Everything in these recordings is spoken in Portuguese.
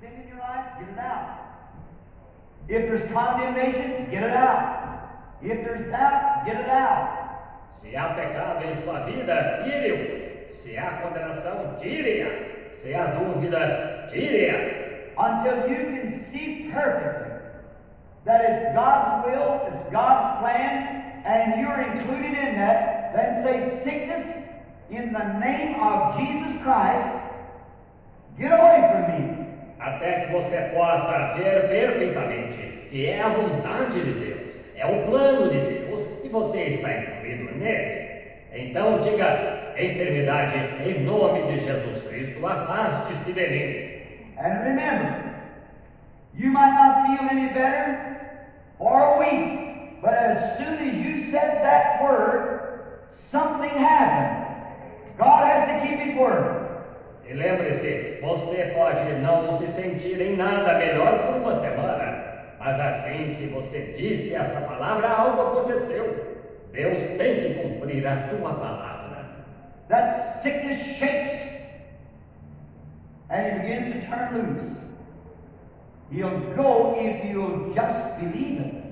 sin in your life, get it out. If there's condemnation, get it out. If there's doubt, get it out. Se há pecado em sua vida, tire-o. Se há condenação, tire-a. Se há dúvida, tire-a. Until you can see perfectly that it's God's will, it's God's plan, and you're included in that, then say, sickness, in the name of Jesus Christ, get away from me. Até que você possa ver perfeitamente que é a vontade de Deus, é o plano de Deus e você está incluído nele. Então diga, enfermidade, em nome de Jesus Cristo, afaste-se de mim. And remember, you might not feel any better for a week, but as soon as you said that word, something happened. God has to keep His word. E lembre-se, você pode não se sentir em nada melhor por uma semana, mas assim que você disse essa palavra, algo aconteceu. Deus tem que cumprir a sua palavra. That sickness shakes, and He begins to turn loose. He'll go if you'll just believe it.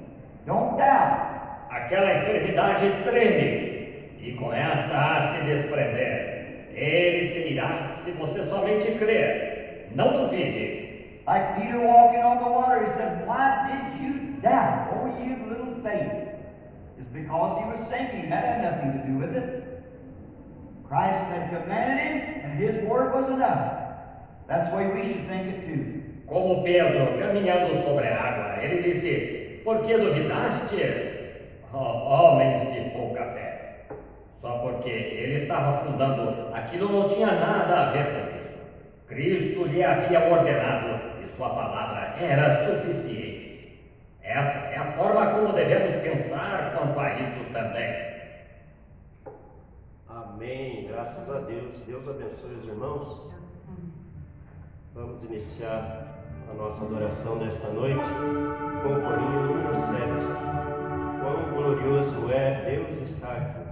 Don't doubt. Aquela enfermidade treme e começa a se desprender. Ele se irá se você somente crer. Não duvide. Like Peter walking on the water, he said, why did you doubt, oh you little faith? It's because he was sinking. That had nothing to do with it. Christ had commanded him, and His word was enough. That's the way we should think it too. Como Pedro, caminhando sobre a água, ele disse, por que duvidastes? Homens de pouca fé. Só porque ele estava fundando, aquilo não tinha nada a ver com isso. Cristo lhe havia ordenado e sua palavra era suficiente. Essa é a forma como devemos pensar quanto a isso também. Amém. Graças a Deus. Deus abençoe os irmãos. Vamos iniciar a nossa adoração desta noite com o corinho número 7. Quão glorioso é Deus está aqui.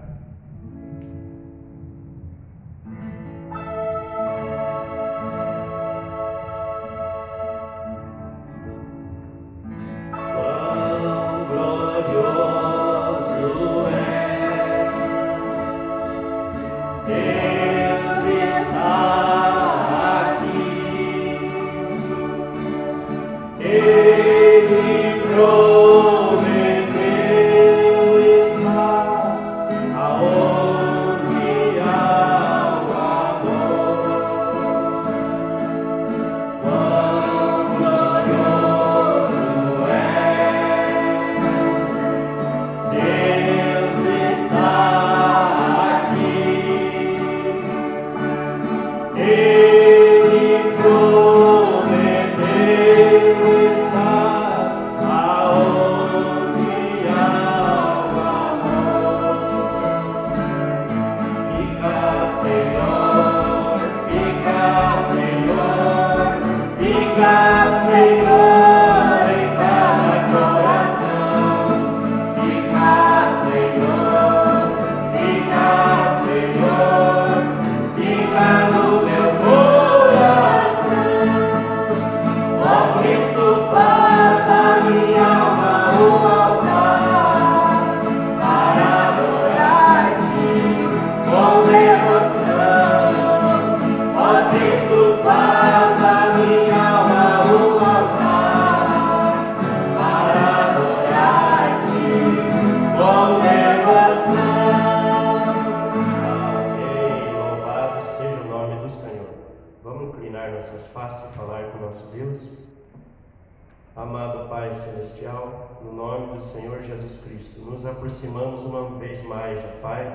Amado Pai Celestial, no nome do Senhor Jesus Cristo, nos aproximamos uma vez mais, ó Pai,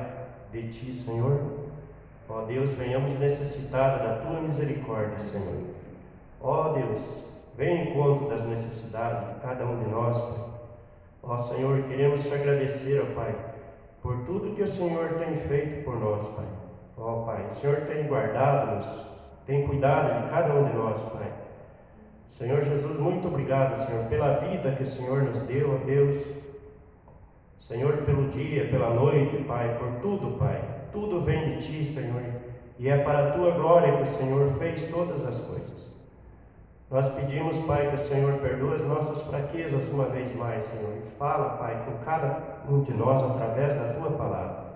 de Ti, Senhor. Ó Deus, venhamos necessitar da Tua misericórdia, Senhor. Ó Deus, venha em encontro das necessidades de cada um de nós, Pai. Ó Senhor, queremos Te agradecer, ó Pai, por tudo que o Senhor tem feito por nós, Pai. Ó Pai, o Senhor tem guardado-nos, tem cuidado de cada um de nós, Pai. Senhor Jesus, muito obrigado, Senhor, pela vida que o Senhor nos deu, ó Deus. Senhor, pelo dia, pela noite, Pai, por tudo, Pai. Tudo vem de Ti, Senhor, e é para a Tua glória que o Senhor fez todas as coisas. Nós pedimos, Pai, que o Senhor perdoe as nossas fraquezas uma vez mais, Senhor. E fala, Pai, com cada um de nós através da Tua palavra.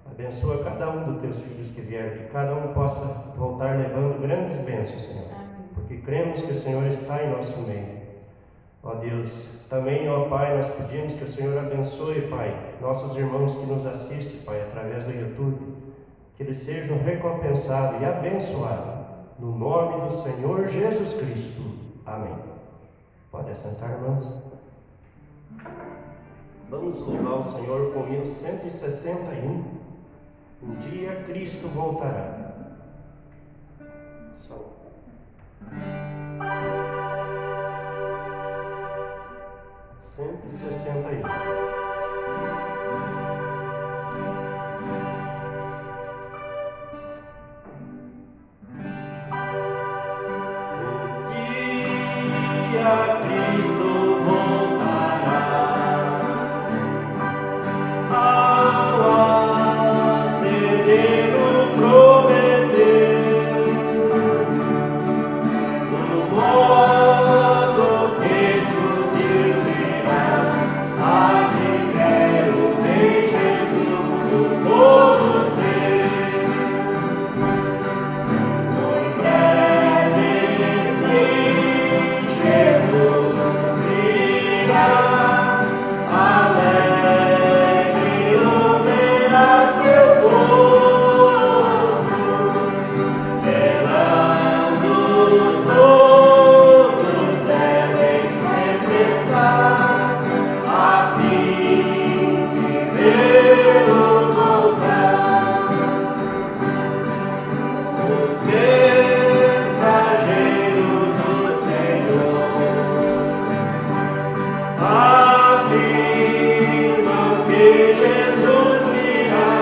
Abençoa cada um dos Teus filhos que vieram, que cada um possa voltar levando grandes bênçãos, Senhor. Porque cremos que o Senhor está em nosso meio. Ó Deus, também, ó Pai, nós pedimos que o Senhor abençoe, Pai, nossos irmãos que nos assistem, Pai, através do YouTube. Que eles sejam recompensados e abençoados. No nome do Senhor Jesus Cristo. Amém. Pode assentar, irmãos. Vamos louvar o Senhor com o hino 161. Um dia Cristo voltará. Só. 161. Cristo voltará ao acender o prometer, do modo que subir virá, há de ver o Rei Jesus, o povo ser. Muito breve, sim, Jesus virá, alegre louvará seu povo, velando todos devem sempre estar, a fim de vê-lo voltar. Os mensageiros do Senhor afirmam que Jesus virá,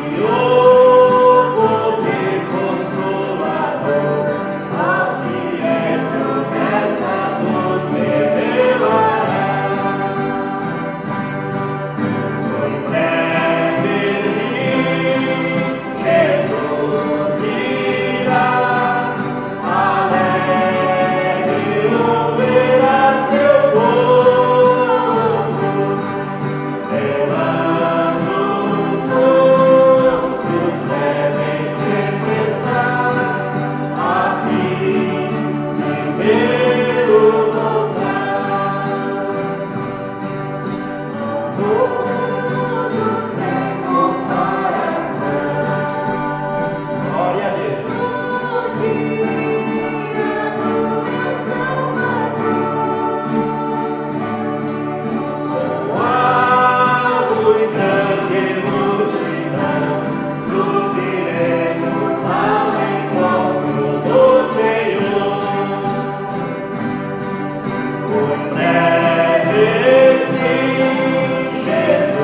e o poder consolador as fiéis promessas nos revelará. Em breve, sim, Jesus virá, alegre louvará seu povo, velando todos devem sempre estar, a fim de vê-lo voltar. Todos sem comparação. Glória a Deus. No dia do meu Salvador, com alto e grande multidão, subiremos ao encontro do Senhor. Em breve, sim, Jesus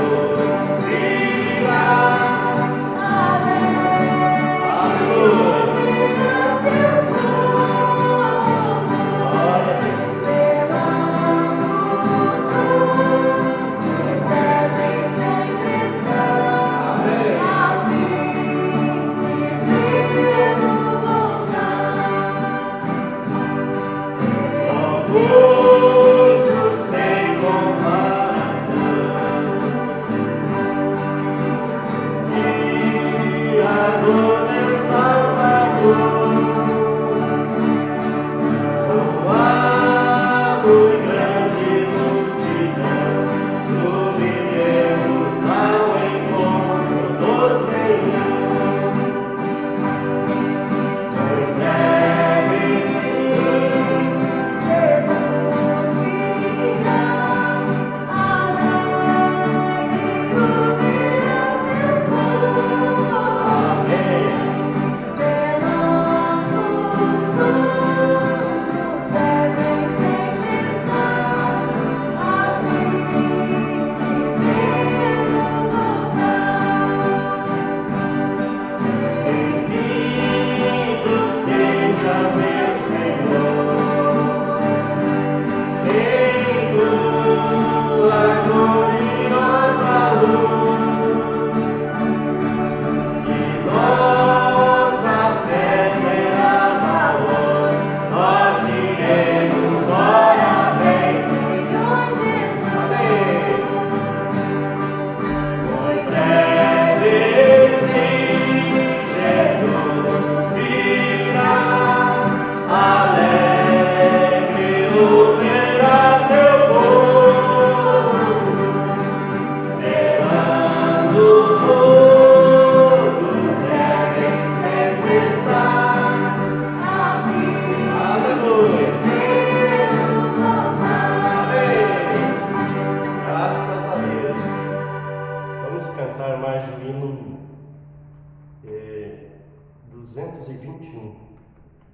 221.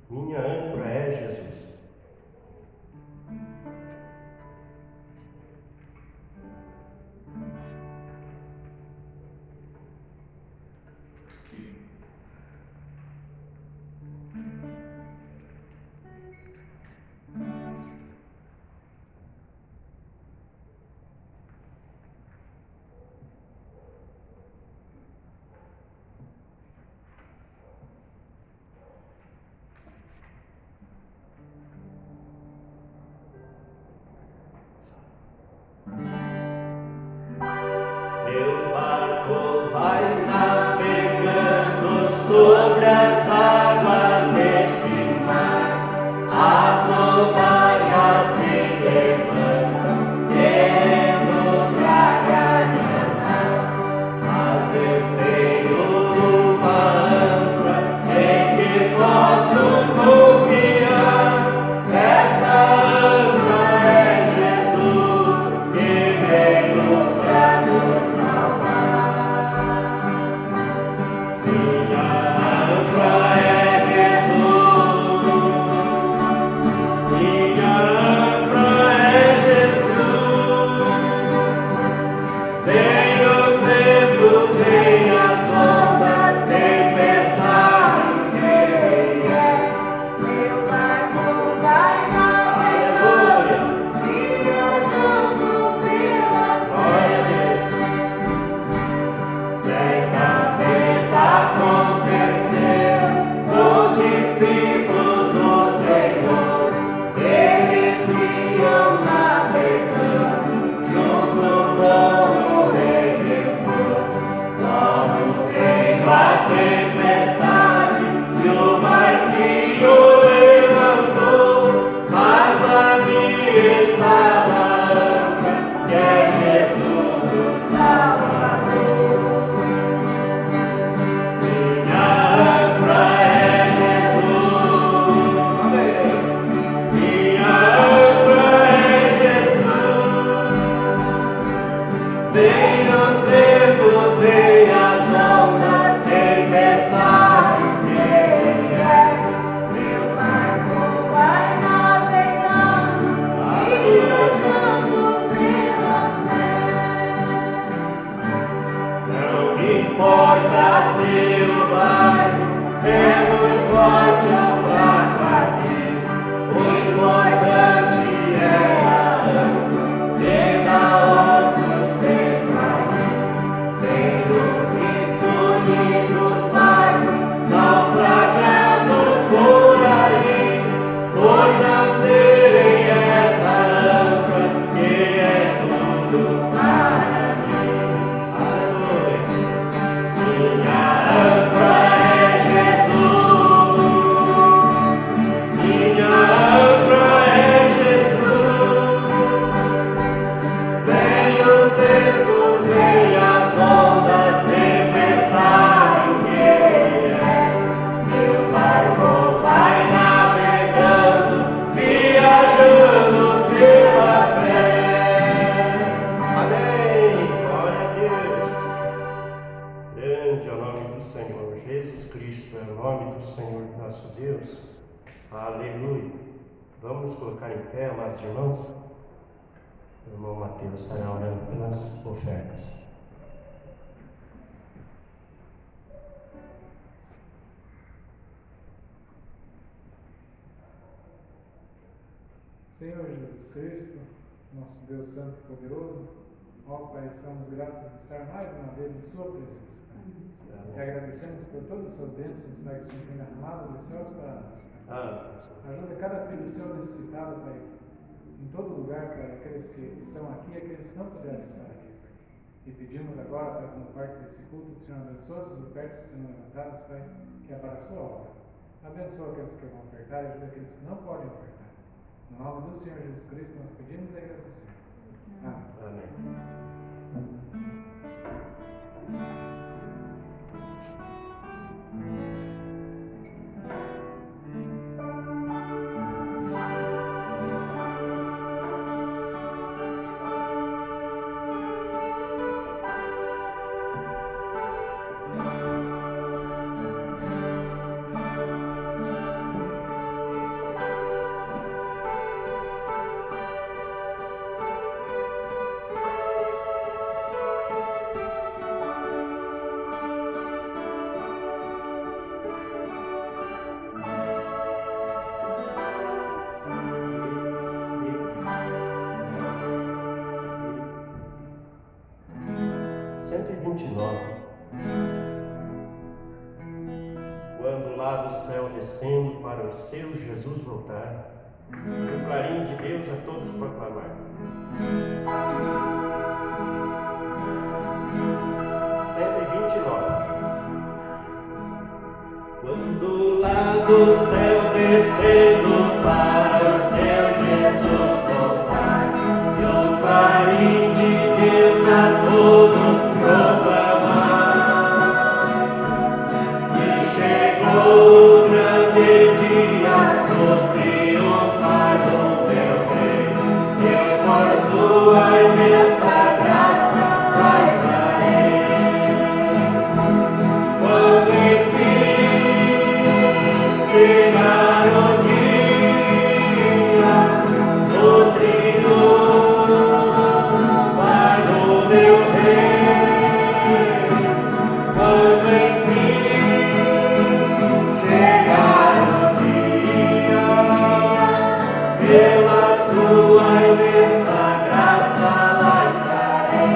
Minha âncora é Jesus. Meu barco vai navegando sobre as águas deste mar, as ondas já se levantam, querendo tragar minha nau, mas eu tenho uma âncora em que posso confiar. Esta âncora é Jesus, que veio para nos salvar. Minha âncora é Jesus, minha âncora é Jesus. Vem os ventos, vem as ondas, tempestades e Meu barco vai navegando, viajando pela glória a Deus. Certa vez aconteceu com os discípulos do Senhor. Eles iam navegando junto com o Redentor. Logo veio a tempestade e o barquinho levantou, mas ali estava a âncora, que é Jesus o Salvador. Minha âncora é Jesus. Amém. Minha âncora é Jesus. Vem os ventos, vem as ondas, tempestades e Meu barco vai navegando, viajando pela não importa se o barco é muito forte ou fraco aqui, o importante é a âncora que dá o sustento. Tenho visto lindos barcos naufragados por aí, por não terem essa âncora que é tudo para mim. Aleluia. Minha âncora é Jesus, minha âncora é Jesus. Vem os ventos, vem as ondas, tempestades e meu barco vai navegando, viajando pela fé. Amém. Glória a Deus. Grande é o nome do Senhor. Jesus Cristo é o nome do Senhor nosso Deus. Aleluia. Vamos colocar em pé, amados irmãos. O irmão Mateus estará orando pelas ofertas. Senhor Jesus Cristo, nosso Deus Santo e Poderoso, ó Pai, estamos gratos de estar mais uma vez em Sua presença, Pai. E agradecemos por todas as suas bênçãos, Pai, que o Senhor tem derramado dos céus para nós, Pai. Ajuda cada filho seu necessitado, Pai, em todo lugar, Pai, aqueles que estão aqui e aqueles que não puderam estar aqui. E pedimos agora, Pai, como parte desse culto, que o Senhor abençoe essas ofertas que serão levantadas, Pai, que é para a sua obra. Abençoa aqueles que vão ofertar e ajuda aqueles que não podem ofertar. No nome do Senhor Jesus Cristo, nós pedimos e agradecemos. Amém. 129. Quando lá do céu descendo para o seu Jesus voltar, o clarim de Deus a todos proclamar. 129. Quando lá do céu descendo para o seu Jesus voltar, e o clarim de Deus a todos proclamar, que chegou o grande dia do triunfar do meu Rei, eu por sua imensa graça lá estarei. Quando enfim chegar o dia do triunfo do meu Rei, quando enfim chegar o dia, pela sua imensa graça lá estarei.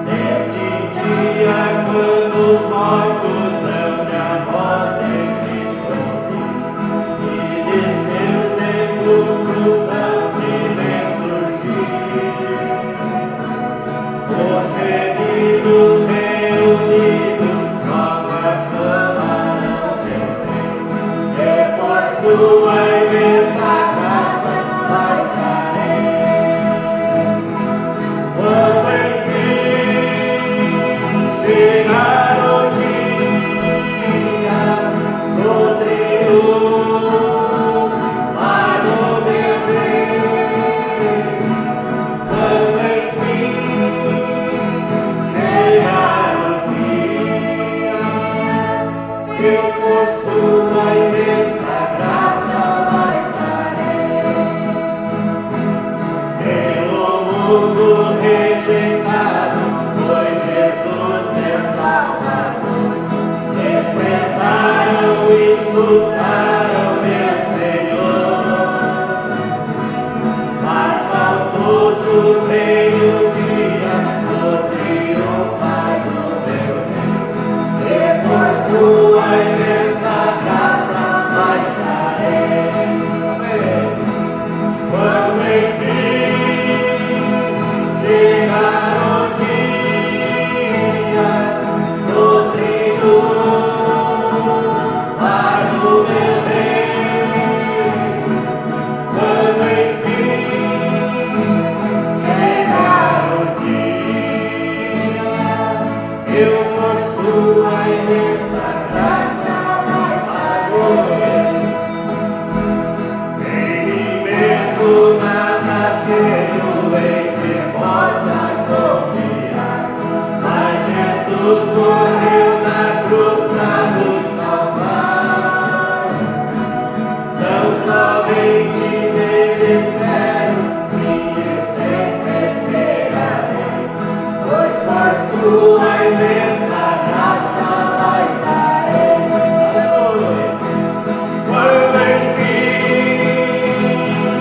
Neste dia, quando os mortos ouvem a voz de Cristo ouvir, e de seus sepulcros hão de ressurgir, os remidos reunidos logo aclamarão seu bem, e por sua imensa graça lá estarei. Quando enfim chegar o dia do triunfo do meu Rei, quando enfim chegar o dia, eu por sua imensa graça lá estarei. Pelo mundo rejeitado foi Jesus meu Salvador, desprezaram e insultaram meu Senhor, mas faltoso veio o dia do triunfar do meu Rei, e por sua imensa graça lá estarei. Quando enfim chegar o dia do triunfo do meu Rei, quando enfim chegar o dia, eu por sua imensa graça lá estarei. Em mim mesmo nada tenho em que possa confiar, mas Jesus morreu na cruz pra nos salvar. Não somente nele espero, sim, e sempre esperarei, pois por sua imensa graça lá estarei. Aleluia. Quando enfim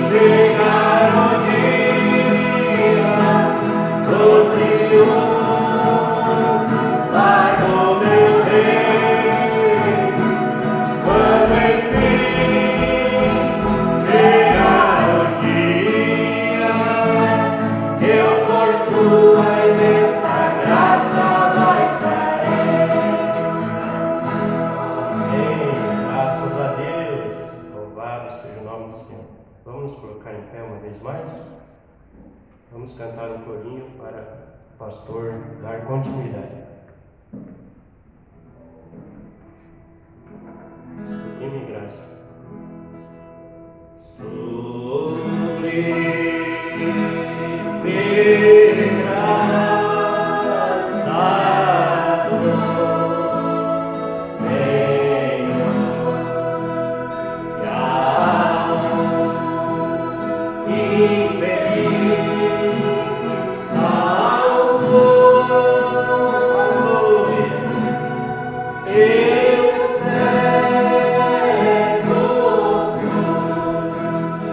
chegar o dia do triunfo do meu Rei, quando enfim chegar o dia, eu por sua imensa graça lá estarei. Amém. Graças a Deus. Louvado seja o nome do Senhor. Vamos nos colocar em pé uma vez mais? Vamos cantar um corinho para o pastor dar continuidade. Sublime graça. Sublime graça do Senhor, que a infeliz salvou. Aleluia. Eu cego fui,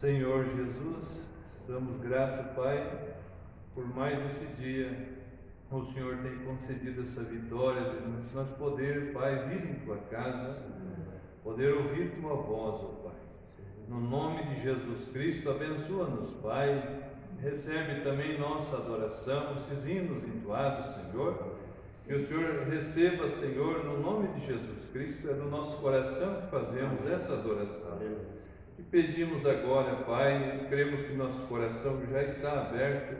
Senhor Jesus, estamos gratos, Pai, por mais esse dia. O Senhor tem concedido essa vitória de nós poder, Pai, vir em Tua casa, poder ouvir Tua voz, ó Pai. No nome de Jesus Cristo, abençoa-nos, Pai. Recebe também nossa adoração, esses hinos entoados, Senhor. Que o Senhor receba, Senhor, no nome de Jesus Cristo, é do nosso coração que fazemos essa adoração. E pedimos agora, Pai, cremos que nosso coração já está aberto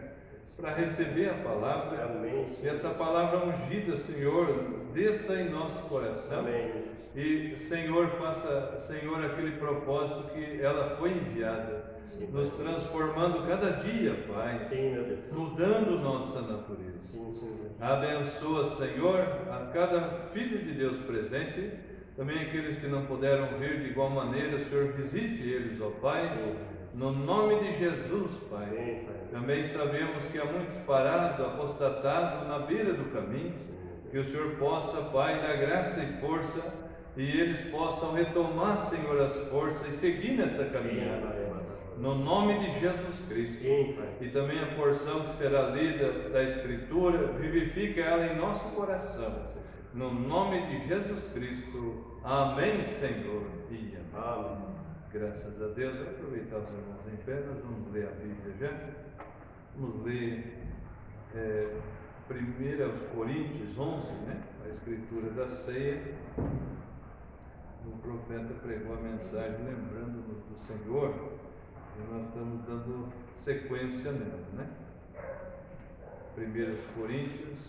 para receber a palavra. Amém. E essa palavra ungida, Senhor, desça em nosso coração. Amém. E, Senhor, faça, Senhor, aquele propósito que ela foi enviada, Sim, nos Pai. transformando cada dia, Pai, Sim, meu Deus. mudando nossa natureza. Sim, Senhor. Abençoa, Senhor, a cada filho de Deus presente, também aqueles que não puderam vir de igual maneira, Senhor, visite eles, ó Pai, Sim. no nome de Jesus, Pai. Sim, Pai. Também sabemos que há muitos parados, apostatados na beira do caminho, que o Senhor possa, Pai, dar graça e força, e eles possam retomar, Senhor, as forças e seguir nessa caminhada. No nome de Jesus Cristo. Sim, Pai. E também a porção que será lida da Escritura, vivifica ela em nosso coração. No nome de Jesus Cristo. Amém, Senhor. E amém. Amém. Graças a Deus. Vou aproveitar os irmãos em pé, nós vamos ler a Bíblia já. Vamos ler 1 Coríntios 11, né? A Escritura da ceia. O profeta pregou a mensagem lembrando-nos do Senhor. E nós estamos dando sequência nela, né? 1 Coríntios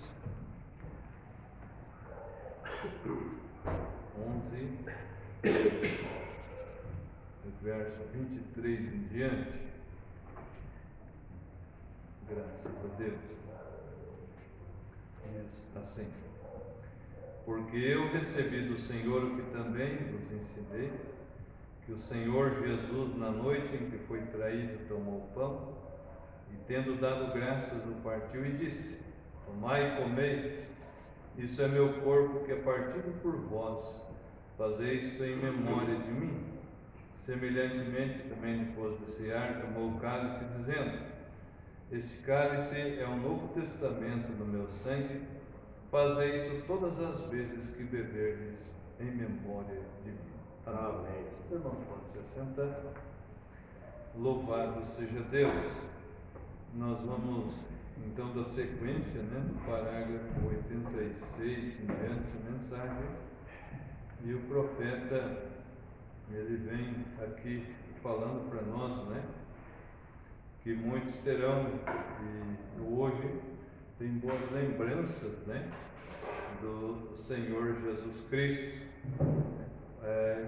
11, verso 23 em diante. Graças a Deus. Assim. Porque eu recebi do Senhor o que também vos ensinei, que o Senhor Jesus, na noite em que foi traído, tomou o pão, e tendo dado graças, o partiu e disse: Tomai e comei, isso é meu corpo que é partido por vós, fazei isto em memória de mim. Semelhantemente, também depois de cear, tomou o cálice, dizendo: Este cálice é o Novo Testamento no meu sangue, fazei isso todas as vezes que beberdes em memória de mim. Amém. Os irmãos podem se assentar. Louvado seja Deus. Nós vamos então da sequência, né, do parágrafo 86 em diante, essa mensagem. E o profeta, ele vem aqui falando para nós, né, que muitos terão, e hoje tem boas lembranças, né, do Senhor Jesus Cristo.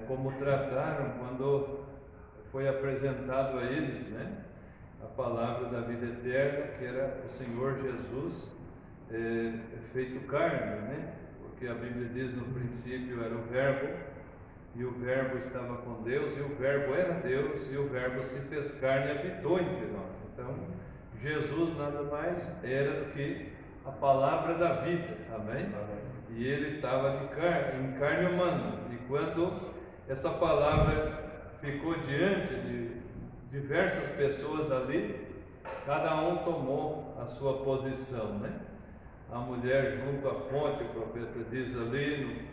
Como trataram quando foi apresentado a eles, né, a palavra da vida eterna, que era o Senhor Jesus feito carne, né, porque a Bíblia diz: no princípio era o Verbo, e o Verbo estava com Deus, e o Verbo era Deus, e o Verbo se fez carne e habitou entre nós. Então, Jesus nada mais era do que a palavra da vida, amém? E ele estava em carne humana. E quando essa palavra ficou diante de diversas pessoas ali, cada um tomou a sua posição, né? A mulher junto à fonte, o profeta diz ali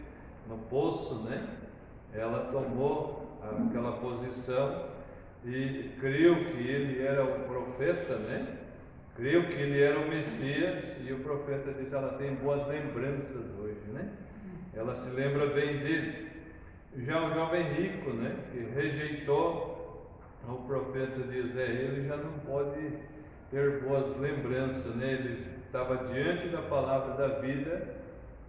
no poço, né? Ela tomou aquela posição e creu que ele era o profeta, né? Creu que ele era o Messias, e o profeta diz: ela tem boas lembranças hoje, né? Ela se lembra bem dele. Já o jovem rico, né, que rejeitou, o profeta diz: ele já não pode ter boas lembranças, né? Ele estava diante da palavra da vida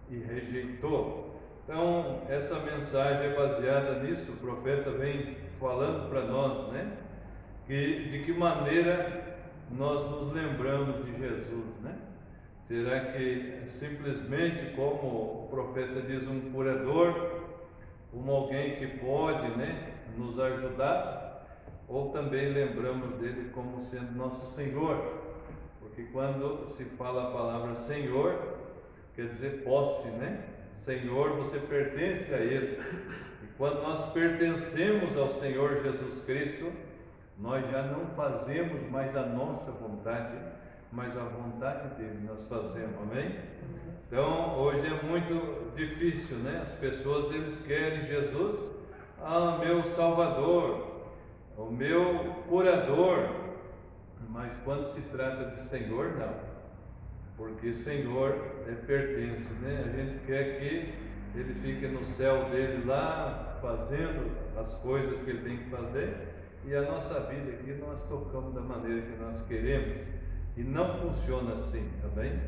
e rejeitou. Então, essa mensagem é baseada nisso. O profeta vem falando para nós, né, de que maneira nós nos lembramos de Jesus, né? Será que simplesmente, como o profeta diz, um curador, como alguém que pode, né, nos ajudar, ou também lembramos dele como sendo nosso Senhor? Porque quando se fala a palavra Senhor, quer dizer posse, né? Senhor, você pertence a Ele. E quando nós pertencemos ao Senhor Jesus Cristo, Nós já não fazemos mais a nossa vontade, mas a vontade dele nós fazemos, amém? Então, hoje é muito difícil, né? As pessoas, eles querem Jesus, meu Salvador, o meu curador, mas quando se trata de Senhor, não, porque Senhor pertence, né? A gente quer que ele fique no céu dele lá, fazendo as coisas que ele tem que fazer, e a nossa vida aqui nós tocamos da maneira que nós queremos, e não funciona assim, tá bem?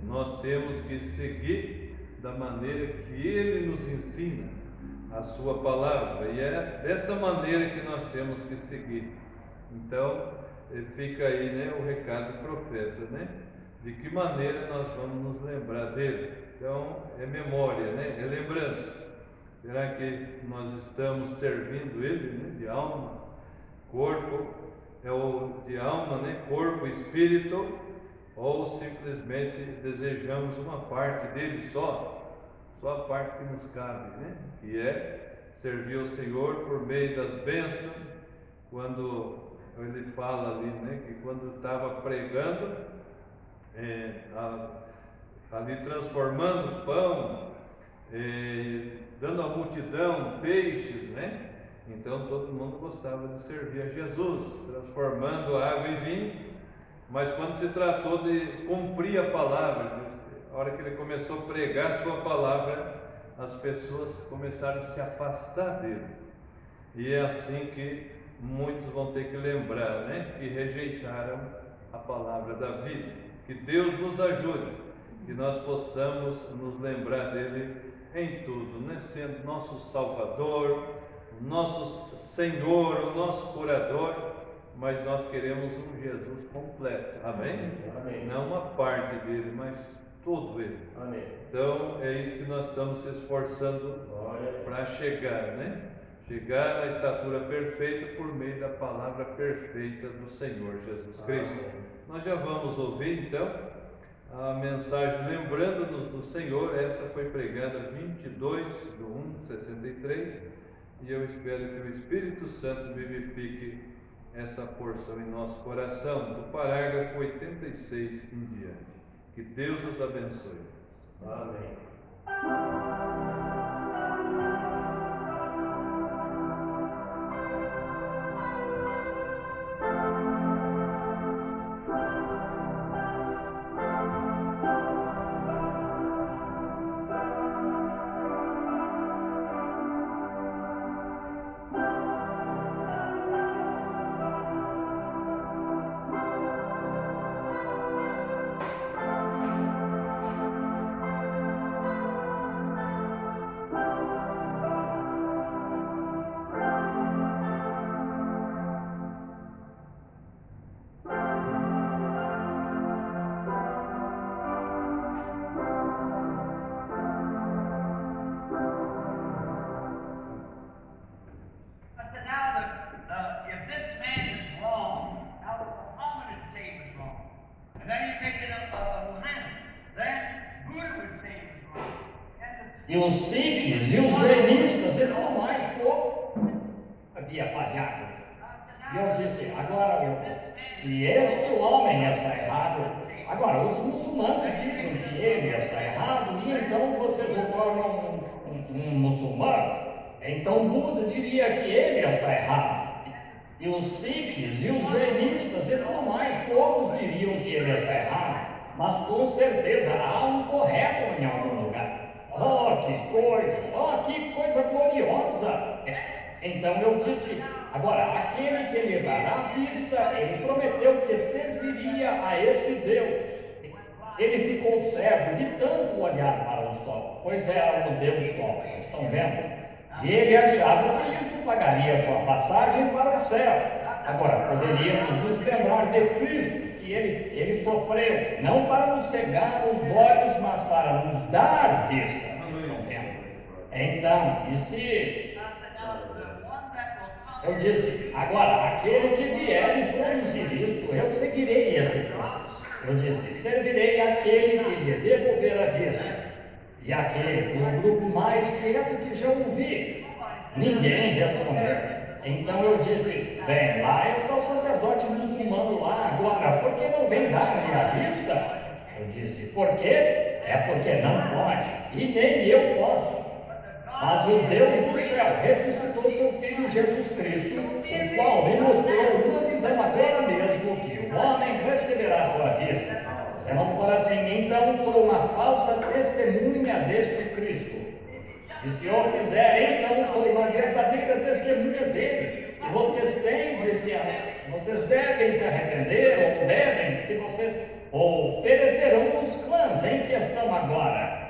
Nós temos que seguir da maneira que ele nos ensina, a sua palavra, e é dessa maneira que nós temos que seguir. Então, fica aí, né, o recado do profeta, né? De que maneira nós vamos nos lembrar dele. Então, é memória, né? É lembrança. Será que nós estamos servindo ele, né? De alma, corpo, de alma, né? Corpo, espírito, ou simplesmente desejamos uma parte dele só a parte que nos cabe, né? Que é servir o Senhor por meio das bênçãos. Quando ele fala ali, né? Que quando estava pregando, ali transformando pão, dando à multidão peixes, né? Então todo mundo gostava de servir a Jesus, transformando água em vinho. Mas quando se tratou de cumprir a palavra, a hora que ele começou a pregar a sua palavra, as pessoas começaram a se afastar dele. E é assim que muitos vão ter que lembrar, né? Que rejeitaram a palavra da vida. Que Deus nos ajude, que nós possamos nos lembrar dele em tudo, né? Sendo nosso Salvador, nosso Senhor, o nosso curador, mas nós queremos um Jesus completo, amém? Amém. Não uma parte dele, mas todo ele. Amém. Então é isso que nós estamos se esforçando para chegar, né? Chegar na estatura perfeita por meio da palavra perfeita do Senhor Jesus Cristo. Nós já vamos ouvir então a mensagem lembrando-nos do Senhor. Essa foi pregada 22/1/63, e eu espero que o Espírito Santo vivifique essa porção em nosso coração, do parágrafo 86 em diante. Que Deus nos abençoe. Amém. E os Sikhs e os jainistas eram mais pouco havia falhado. E eu disse, agora, se este homem está errado, agora os muçulmanos dizem que ele está errado, e então vocês o tornam um muçulmano. Então Buda diria que ele está errado. E os Sikhs e os jainistas eram mais poucos diriam que ele está errado. Mas com certeza há um correto em algum lugar. Oh, que coisa gloriosa! Então eu disse, agora, aquele que lhe dará vista, ele prometeu que serviria a esse Deus. Ele ficou cego de tanto olhar para o sol, pois era o Deus Sol, estão vendo? E ele achava que isso pagaria sua passagem para o céu. Agora, poderíamos nos lembrar de Cristo, que ele sofreu, não para nos cegar os olhos, mas para nos dar vista. Estão vendo? Então, e se... Eu disse, agora, aquele que vier e conduzir isto, eu seguirei esse plano. Eu disse, servirei aquele que lhe devolver a vista. E aquele foi o grupo mais quieto que já ouvi. Ninguém respondeu. Então eu disse, bem, lá está o sacerdote muçulmano lá agora, por que não vem dar-lhe a vista? Eu disse, por quê? É porque não pode, e nem eu posso. Mas o Deus do céu ressuscitou seu Filho Jesus Cristo, o qual me mostrou uma visão agora mesmo que o homem receberá sua vista. Se não for assim, então sou uma falsa testemunha deste Cristo. E se eu fizer, então sou uma verdadeira testemunha dele. E vocês devem se arrepender, ou devem, se vocês oferecerão os clãs em questão agora.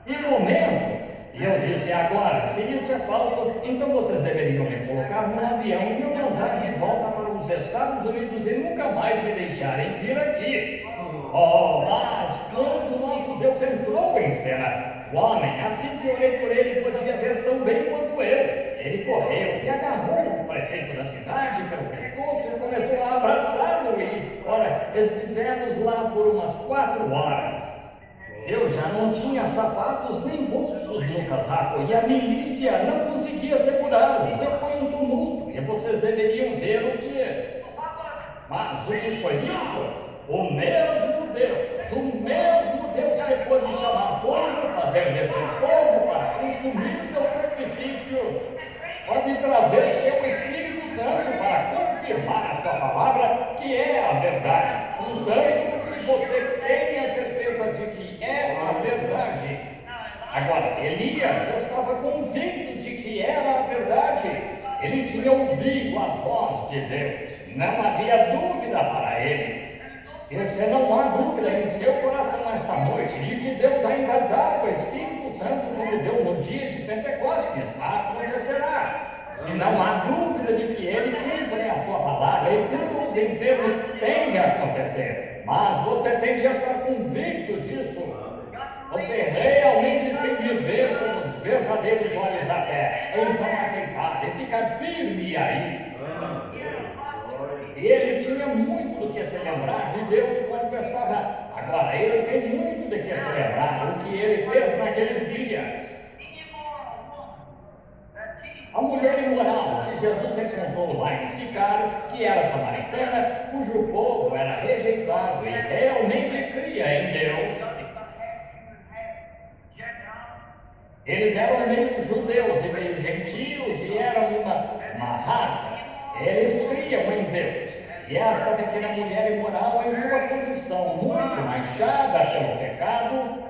E momento, e eu disse agora, se isso é falso, então vocês deveriam me colocar num avião e me mandar de volta para os Estados Unidos e nunca mais me deixarem vir aqui. Oh, mas quando o nosso Deus entrou em cena, o homem, assim que orei por ele, podia ver tão bem quanto eu. Ele correu e agarrou o prefeito da cidade pelo pescoço e começou a abraçá-lo. E, ora, estivemos lá por umas 4 horas. Eu já não tinha sapatos nem bolsos no casaco e a milícia não conseguia segurá-los. E foi um tumulto e vocês deveriam ver o que é. Mas o que foi isso? O mesmo Deus que pôde chamar fogo, fazer descer fogo para consumir seu sacrifício, pode trazer seu Espírito Santo para confirmar a sua palavra, que é a verdade, contanto que você tenha certeza de que é a verdade. Agora, Elias estava convicto de que era a verdade. Ele tinha ouvido a voz de Deus. Não havia dúvida para ele. E se não há dúvida em seu coração esta noite de que Deus ainda dá o Espírito Santo como deu no dia de Pentecostes, acontecerá. Se não há dúvida de que Ele cumpre a sua palavra e cura os enfermos, tende a acontecer. Mas você tem de estar convicto disso. Você realmente tem de ver com os verdadeiros olhos da fé. Então aceitar e ficar firme aí. E ele tinha muito do que se lembrar de Deus quando estava. Agora, ele tem muito de que se lembrar do que ele fez naqueles dias. A mulher imoral que Jesus encontrou lá em Sicar, que era samaritana, cujo povo era rejeitado e realmente cria em Deus. Eles eram meio judeus e meio gentios e eram uma raça. Eles criam em Deus. E esta pequena mulher imoral, em sua condição muito manchada pelo pecado,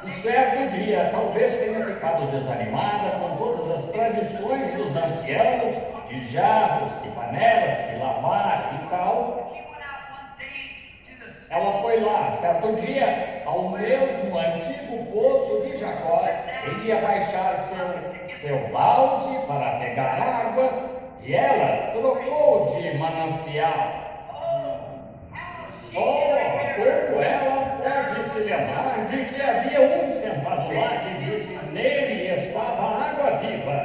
e certo dia talvez tenha ficado desanimada com todas as tradições dos anciãos, de jarros, de panelas, de lavar e tal. Ela foi lá, certo dia, ao mesmo antigo poço de Jacó, ele ia baixar seu balde para pegar água, e ela trocou de manancial. Como ela pode se lembrar de que havia um sentado lá que disse, nele estava a água viva.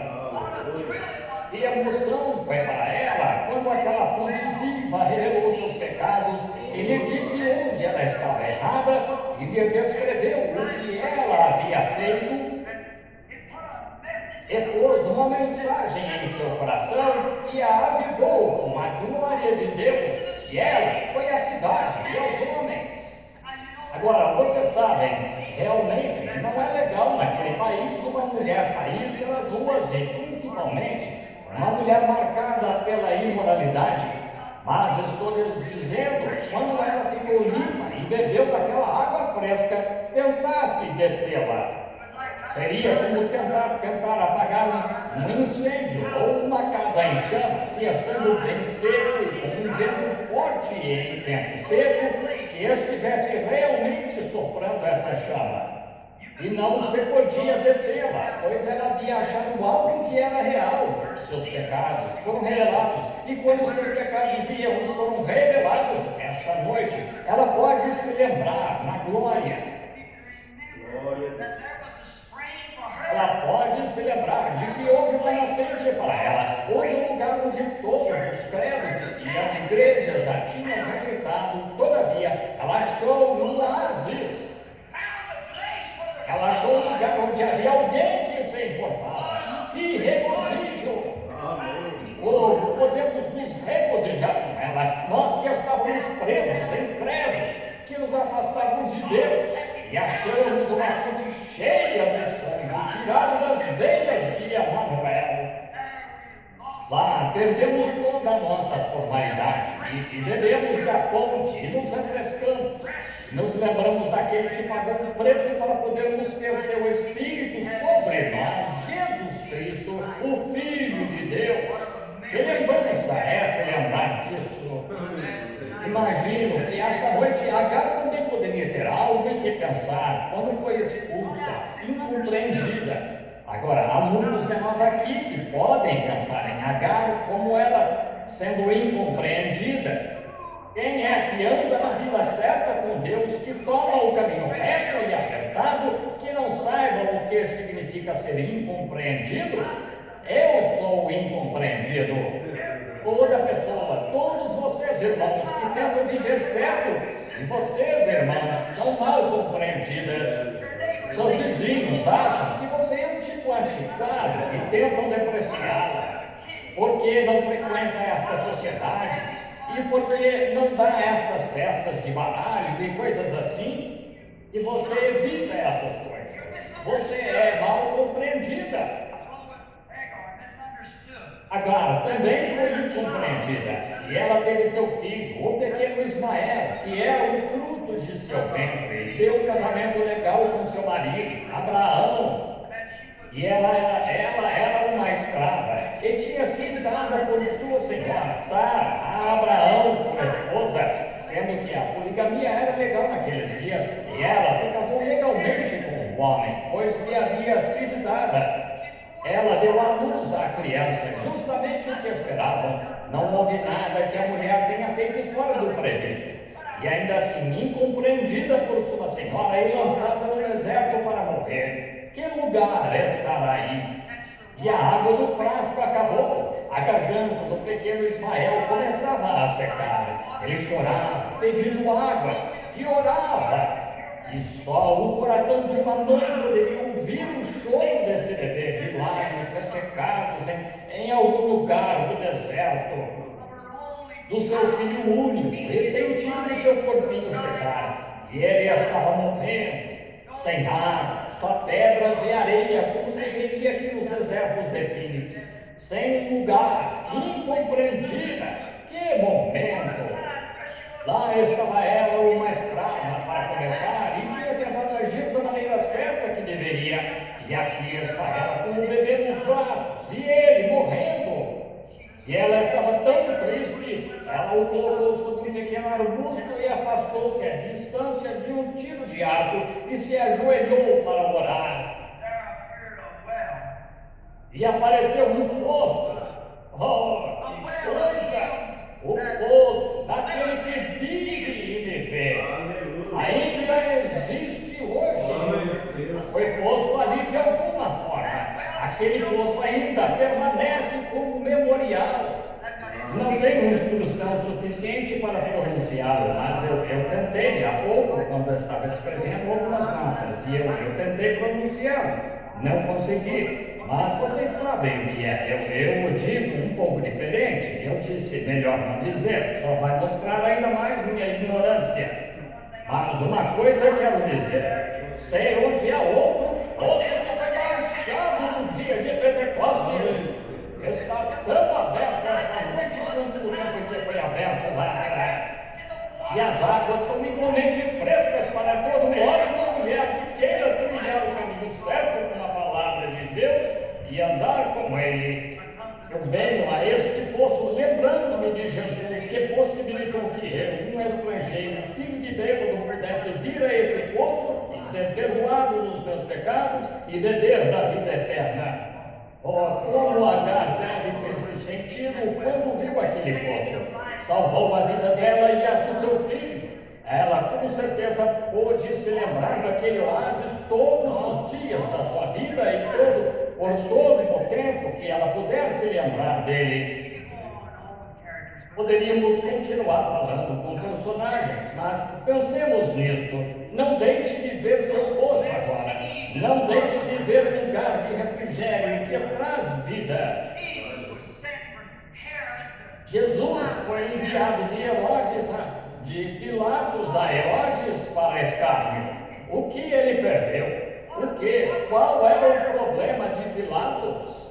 E a emoção foi para ela quando aquela fonte viva revelou seus pecados e lhe disse onde ela estava errada e lhe descreveu o que ela havia feito. E pôs uma mensagem em seu coração que a avivou com a glória de Deus, e ela foi à cidade e aos homens. Agora, vocês sabem, realmente não é legal naquele país uma mulher sair pelas ruas e, principalmente, uma mulher marcada pela imoralidade. Mas estou lhes dizendo, quando ela ficou limpa e bebeu daquela água fresca, tentasse detê-la. Seria como tentar apagar um incêndio ou uma casa em chamas, se estando bem seco e com um vento forte em tempo seco, que estivesse realmente soprando essa chama. E não se podia detê-la, pois ela havia achado algo que era real. Seus pecados foram revelados, e quando seus pecados e erros foram revelados esta noite, ela pode se lembrar na glória. Ela pode se lembrar de que houve uma nascente para ela, houve um lugar onde todos os credos e as igrejas a tinham rejeitado. Todavia, ela achou um oásis. Ela achou um lugar onde havia alguém que se importava. Que regozijo! afastavam de Deus, e achamos uma fonte cheia de sangue, tirado das veias de Emanuel. Lá perdemos toda a nossa formalidade e bebemos da fonte e nos refrescamos. Nos lembramos daquele que pagou o preço para podermos ter seu Espírito sobre nós, Jesus Cristo, o Filho de Deus. Que lembrança é essa lembrar disso? Imagino que esta noite Agar também poderia ter algo em que pensar quando foi expulsa, incompreendida. Agora, há muitos de nós aqui que podem pensar em Agar como ela sendo incompreendida. Quem é que anda na vida certa com Deus, que toma o caminho reto e apertado, que não saiba o que significa ser incompreendido? Eu sou incompreendido. Toda pessoa, todos vocês, irmãos, que tentam viver certo, e vocês, irmãs, são mal compreendidas. Seus vizinhos acham que você é um tipo antiquado e tentam depreciá-la, porque não frequenta estas sociedades e porque não dá estas festas de baralho e coisas assim, e você evita essas coisas. Você é mal compreendida. Agar também foi incompreendida, e ela teve seu filho, o pequeno Ismael, que era o fruto de seu ventre, e deu um casamento legal com seu marido, Abraão. E ela era uma escrava, e tinha sido dada por sua senhora, Sara, a Abraão como esposa, sendo que a poligamia era legal naqueles dias, e ela se casou legalmente com o homem, pois lhe havia sido dada. Ela deu à luz à criança, justamente o que esperavam. Não houve nada que a mulher tenha feito fora do previsto. E ainda assim, incompreendida por sua senhora e lançada no deserto para morrer. Que lugar estará aí? E a água do frasco acabou. A garganta do pequeno Ismael começava a secar. Ele chorava, pedindo água, e orava. E só o coração de uma mãe poderia ouvir o choro desse bebê de lábios ressecados em algum lugar do deserto, do seu filho único, e sentindo seu corpinho secar. E ele estava morrendo, sem água, só pedras e areia, como se veria aqui nos desertos de Fênix, sem lugar, incompreendida. Que momento! Lá estava ela, uma escrava, para começar, e tinha tentado agir da maneira certa que deveria. E aqui está ela com o bebê nos braços, e ele morrendo. E ela estava tão triste, ela o colocou sobre um pequeno arbusto e afastou-se à distância de um tiro de arco e se ajoelhou para orar. E apareceu um poço. Oh, que coisa! O poço daquele que vive e me vê. Ainda existe hoje. Foi posto ali de alguma forma. Aquele poço ainda permanece como memorial. Não tenho instrução suficiente para pronunciá-lo, mas eu tentei há pouco, quando estava escrevendo algumas notas, e eu tentei pronunciá-lo. Não consegui. Mas vocês sabem o que é. Eu digo um pouco diferente. Eu disse melhor não dizer, só vai mostrar ainda mais minha ignorância. Mas uma coisa eu quero dizer: sei onde há outro poço que foi baixado no dia de Pentecostes. Está tão aberto esta noite quanto o tempo que foi aberto lá atrás. E as águas são igualmente frescas para todo homem e mulher que queira trilhar o caminho certo com a palavra de Deus e andar com Ele. Eu venho a este poço lembrando-me de Jesus, que possibilitou que eu, um estrangeiro, filho de bêbado, pudesse vir a esse poço e ser perdoado dos meus pecados e beber da vida eterna. Oh, como Agar deve ter se sentido quando viu aquele poço. Salvou a vida dela e a do seu filho. Ela com certeza pôde se lembrar daquele oásis todos os dias da sua vida e por todo o tempo que ela puder se lembrar dele. Poderíamos continuar falando com personagens, mas pensemos nisto. Não deixe de ver seu poço agora. Não deixe de ver lugar de refrigério que traz vida. Jesus foi enviado de Herodes de Pilatos a Herodes para escárnio. O que ele perdeu? O que? Qual era o problema de Pilatos?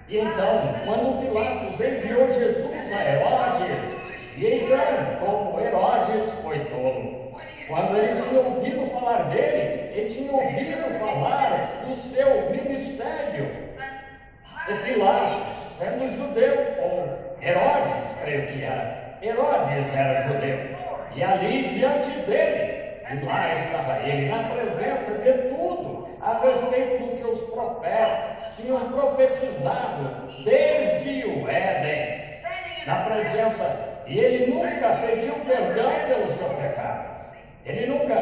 E então, quando Pilatos enviou Jesus a Herodes, e então, como Herodes foi tolo, quando ele tinha ouvido falar dele, ele tinha ouvido falar do seu ministério. E Pilatos, sendo judeu, ou Herodes, creio que era, Herodes era judeu, e ali diante dele, e lá estava ele, na presença de tudo, a respeito do que os profetas tinham profetizado desde o Éden, na presença, e ele nunca pediu perdão pelo seu pecado. Ele nunca,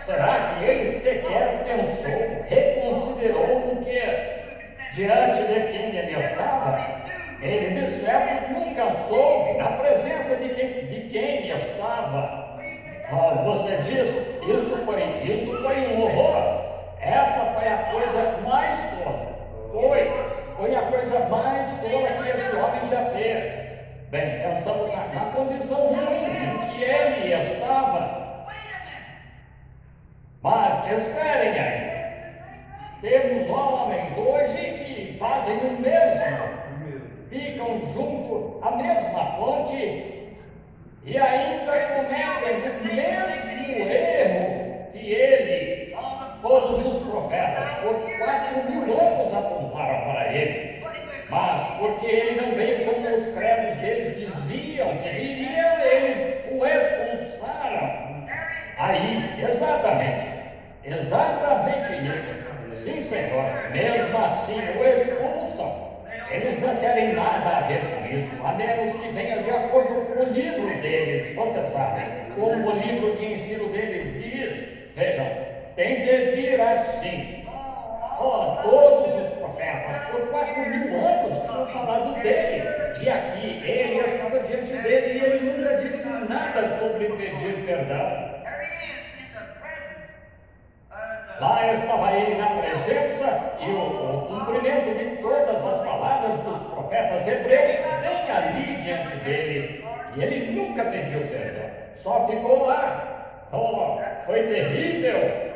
será que ele sequer pensou, reconsiderou o que, diante de quem ele estava? Ele de certo nunca soube, na presença de quem estava. Você diz, isso foi um horror. Essa foi a coisa mais tola. Foi a coisa mais tola que esse homem já fez. Bem, pensamos na condição ruim em que ele estava. Mas esperem aí. Temos homens hoje que fazem o mesmo. Ficam junto à mesma fonte e ainda cometem o mesmo erro que ele. Todos os profetas, por 4.000 anos, apontaram para ele. Mas porque ele não veio como os credos deles diziam que viria, eles o expulsaram. Aí, exatamente isso. Sim, Senhor, mesmo assim o expulsam. Eles não querem nada a ver com isso, a menos que venha de acordo com o livro deles. Vocês sabem, como o livro de ensino deles diz, vejam, tem de vir assim. Todos os profetas, por 4.000 anos, tinham falado dele, e aqui ele estava diante dele e ele nunca disse nada sobre pedir perdão. Lá estava ele na presença e o cumprimento de todas as palavras dos profetas hebreus bem ali diante dele. E ele nunca pediu perdão, só ficou lá. Foi terrível,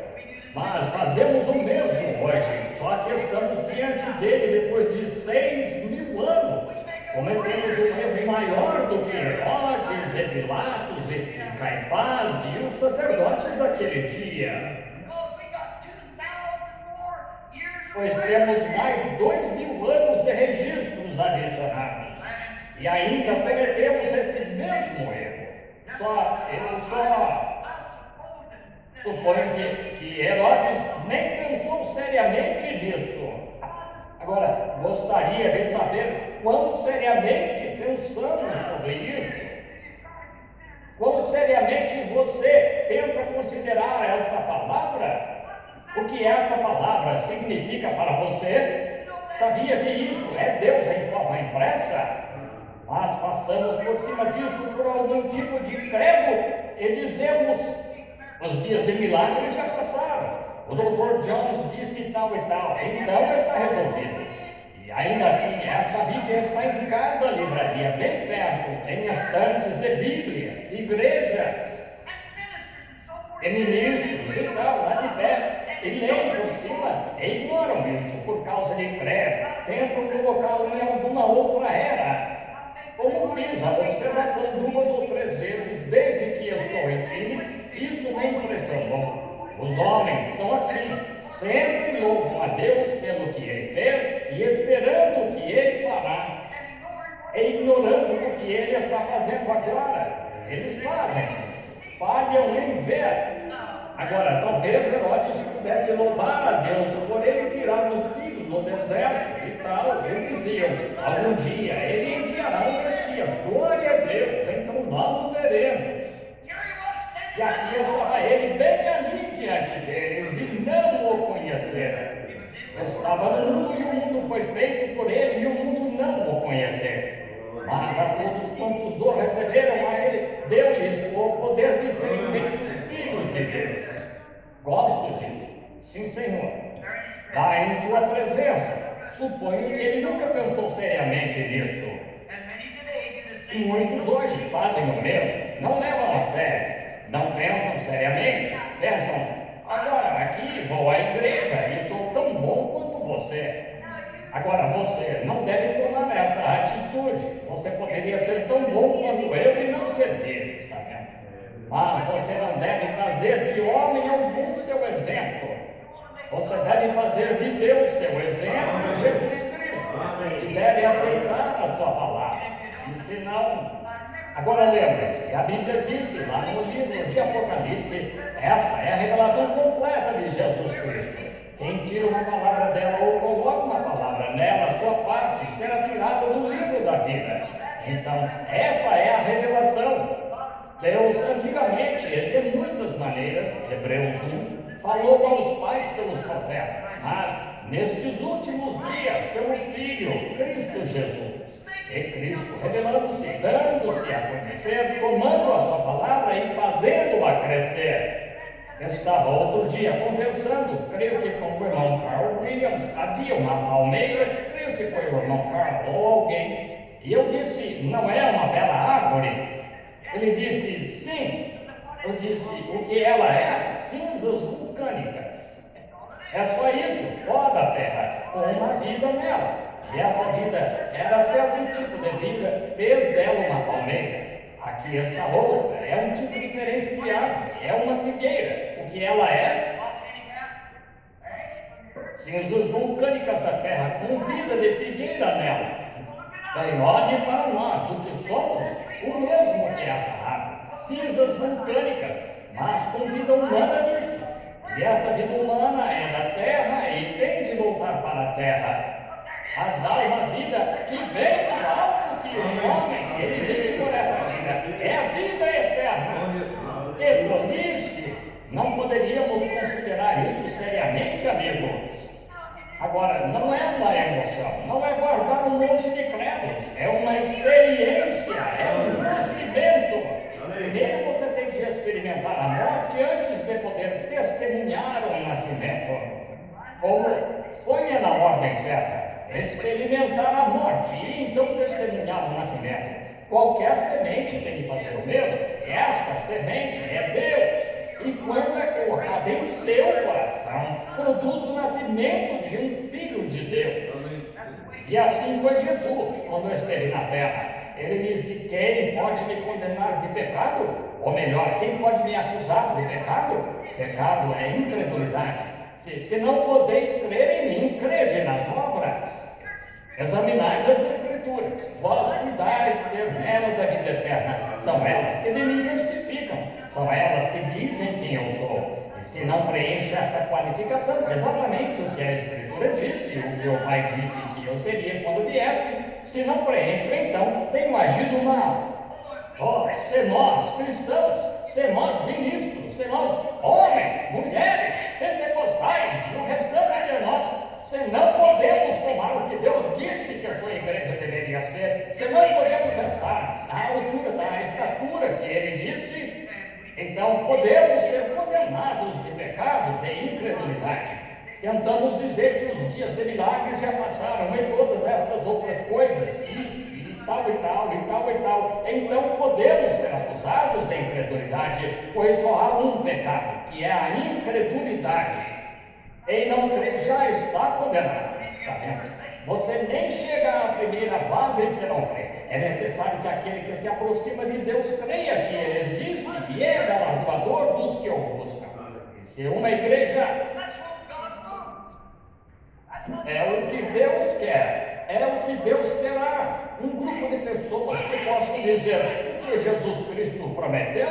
mas fazemos o mesmo hoje, só que estamos diante dele depois de 6.000 anos. Cometemos um erro maior do que Herodes, e Pilatos, e Caifás e os sacerdotes daquele dia. Pois temos mais 2.000 anos de registros adicionados e ainda cometemos esse mesmo erro. Eu só suponho que Herodes nem pensou seriamente nisso. Agora, gostaria de saber quão seriamente pensamos sobre isso. Quão seriamente você tenta considerar esta palavra? O que essa palavra significa para você? Sabia que isso é Deus em forma impressa? Mas passamos por cima disso por algum tipo de credo e dizemos, os dias de milagre já passaram. O Dr. Jones disse tal e tal, então está resolvido. E ainda assim, esta Bíblia está em cada livraria, bem perto, em estantes de Bíblias, igrejas, e ministros e tal, lá de perto. E leem por cima e ignoram isso por causa de credo, tentam colocá-lo em alguma outra era. Como fiz a observação 2 ou 3 vezes desde que estou em Phoenix, isso me impressionou. Os homens são assim, sempre louvam a Deus pelo que Ele fez e esperando o que Ele fará, e ignorando o que Ele está fazendo agora. Eles falham em ver. Agora, talvez Herodes pudesse louvar a Deus por ele tirar os filhos do deserto e tal. Eles diziam, algum dia ele enviará o Messias, glória a Deus, então nós o veremos. E aqui estava ele bem ali diante deles e não o conheceram. Estava no mundo e o mundo foi feito por ele e o mundo não o conheceu. Mas a todos quantos o receberam, a ele deu-lhes o poder de serem feitos filhos de Deus. Gosto disso. Sim, Senhor. Lá em sua presença. Suponho que ele nunca pensou seriamente nisso. E muitos hoje fazem o mesmo, não levam a sério, não pensam seriamente, pensam, agora aqui vou à igreja e sou tão bom quanto você. Agora você não deve tomar essa atitude, você poderia ser tão bom quanto eu e não servir, está vendo? Mas você não deve fazer de homem algum seu exemplo. Você deve fazer de Deus seu exemplo, Jesus Cristo, e deve aceitar a sua palavra. E se não... Agora lembre-se, a Bíblia disse lá no livro de Apocalipse, esta é a revelação completa de Jesus Cristo. Quem tira uma palavra dela ou coloca uma palavra nela, sua parte será tirada do livro da vida. Então, essa é a revelação. Deus, antigamente, de muitas maneiras, Hebreus 1, falou aos pais pelos profetas, mas nestes últimos dias, pelo Filho, Cristo Jesus. E Cristo revelando-se, dando-se a conhecer, tomando a sua palavra e fazendo-a crescer. Estava outro dia conversando, creio que com o irmão Carl Williams, havia uma palmeira, creio que foi o irmão Carl ou alguém, e eu disse, não é uma bela árvore? Ele disse, sim. Eu disse, o que ela é? Cinzas vulcânicas. É só isso, pó da terra, com uma vida nela. E essa vida era se algum tipo de vida fez dela uma palmeira. Aqui está outra, é um tipo diferente de árvore, é uma figueira. O que ela é? Cinzas vulcânicas da terra, com vida de figueira nela. Bem, olhe para nós, o que somos, o mesmo que essa árvore. Cinzas vulcânicas, mas com vida humana nisso. E essa vida humana é da terra e tem de voltar para a terra. Mas há uma vida que vem do alto que o homem, ele vive por essa vida. É a vida eterna. E tolice, não poderíamos considerar isso seriamente, amigos. Agora, não é uma emoção, não é guardar um monte de credos, é uma experiência, é um nascimento. Primeiro você tem de experimentar a morte antes de poder testemunhar o nascimento. Ou ponha na ordem certa. Experimentar a morte e então testemunhar o nascimento. Qualquer semente tem de fazer o mesmo. Esta semente é Deus. E quando é colocada em seu coração, produz o nascimento de um filho de Deus. E assim foi Jesus, quando esteve na terra. Ele disse, quem pode me condenar de pecado? Ou melhor, quem pode me acusar de pecado? Pecado é incredulidade. Se não podeis crer em mim, crede nas obras. Examinais as Escrituras, vós cuidais ter nelas a vida eterna. São elas que de mim testificam, são elas que dizem quem eu sou. E se não preenche essa qualificação, exatamente o que a Escritura disse, o que o Pai disse que eu seria quando viesse, se não preencho, então tenho agido mal. Oh, se nós, cristãos, se nós ministros, se nós, homens, mulheres, pentecostais e o restante de nós, se não podemos tomar o que Deus disse que a sua igreja deveria ser, se não podemos estar à altura da estatura que Ele disse, então podemos ser condenados de pecado, de incredulidade. Tentamos dizer que os dias de milagres já passaram e todas estas outras coisas, isso, e tal e tal, e tal e tal. Então podemos ser acusados de incredulidade, pois só há um pecado, que é a incredulidade. Quem não crê já está condenado, está vendo? Você nem chega à primeira base e você não crê. É necessário que aquele que se aproxima de Deus creia que Ele existe e é galardoador dos que o buscam. E se uma igreja é o que Deus quer, é o que Deus terá. Um grupo de pessoas que possam dizer o que Jesus Cristo prometeu,